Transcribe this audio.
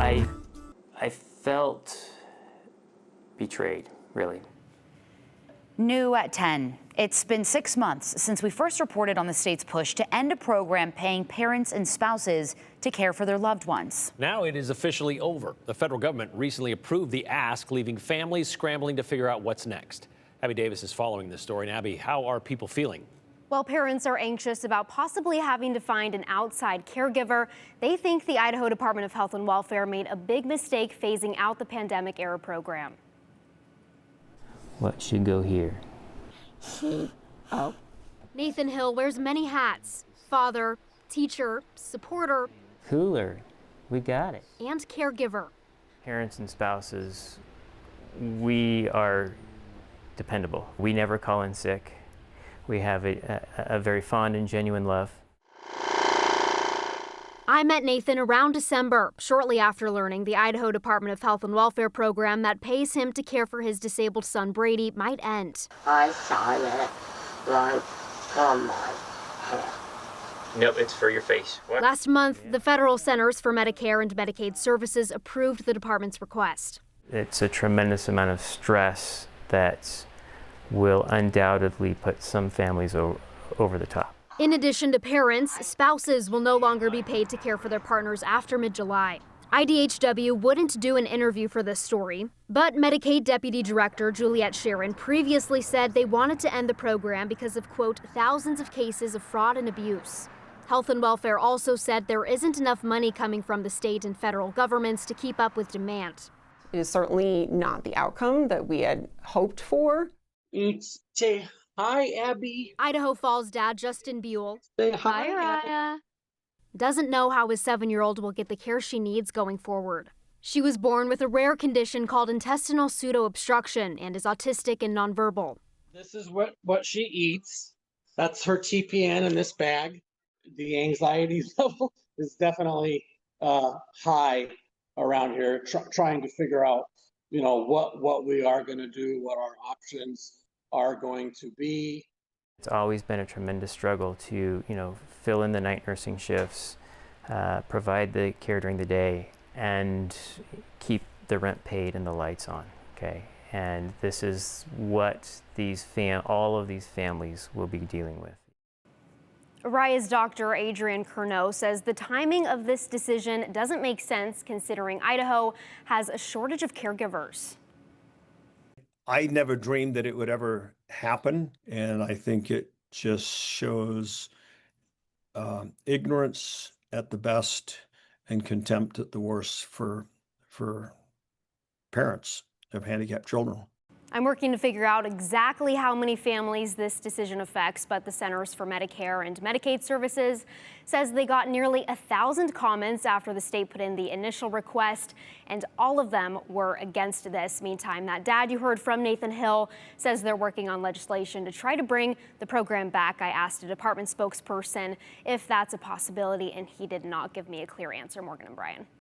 I felt betrayed, really. New at 10. It's been 6 months since we first reported on the state's push to end a program paying parents and spouses to care for their loved ones. Now it is officially over. The federal government recently approved the ask, leaving families scrambling to figure out what's next. Abby Davis is following this story. And Abby, how are people feeling? Well, parents are anxious about possibly having to find an outside caregiver. They think the Idaho Department of Health and Welfare made a big mistake phasing out the pandemic-era program. What should go here? Nathan Hill wears many hats: father, teacher, supporter, Cooler. We got it. and caregiver. Parents and spouses, we are dependable. We never call in sick. We have a very fond and genuine love. I met Nathan around December, shortly after learning the Idaho Department of Health and Welfare program that pays him to care for his disabled son Brady might end. I saw it right on my head. Nope, it's for your face. What? Last month, the Federal Centers for Medicare and Medicaid Services approved the department's request. It's a tremendous amount of stress that will undoubtedly put some families over the top. In addition to parents, spouses will no longer be paid to care for their partners after mid-July. IDHW wouldn't do an interview for this story, but Medicaid Deputy Director Juliette Sharon previously said they wanted to end the program because of, quote, thousands of cases of fraud and abuse. Health and Welfare also said there isn't enough money coming from the state and federal governments to keep up with demand. It is certainly not the outcome that we had hoped for. Say hi, Abby. Idaho Falls dad Justin Buell Say hi, Abby. doesn't know how his 7-year-old will get the care she needs going forward. She was born with a rare condition called intestinal pseudo-obstruction and is autistic and nonverbal. This is what she eats. That's her TPN in this bag. The anxiety level is definitely high around here, trying to figure out, what we are going to do, what our options are going to be. It's always been a tremendous struggle to, fill in the night nursing shifts, provide the care during the day, and keep the rent paid and the lights on, okay? And this is what all of these families will be dealing with. Raya's doctor, Adrian Curnow, says the timing of this decision doesn't make sense considering Idaho has a shortage of caregivers. I never dreamed that it would ever happen, and I think it just shows ignorance at the best and contempt at the worst for parents of handicapped children. I'm working to figure out exactly how many families this decision affects, but the Centers for Medicare and Medicaid Services says they got nearly 1,000 comments after the state put in the initial request, and all of them were against this. Meantime, that dad you heard from, Nathan Hill, says they're working on legislation to try to bring the program back. I asked a department spokesperson if that's a possibility, and he did not give me a clear answer. Morgan and Brian.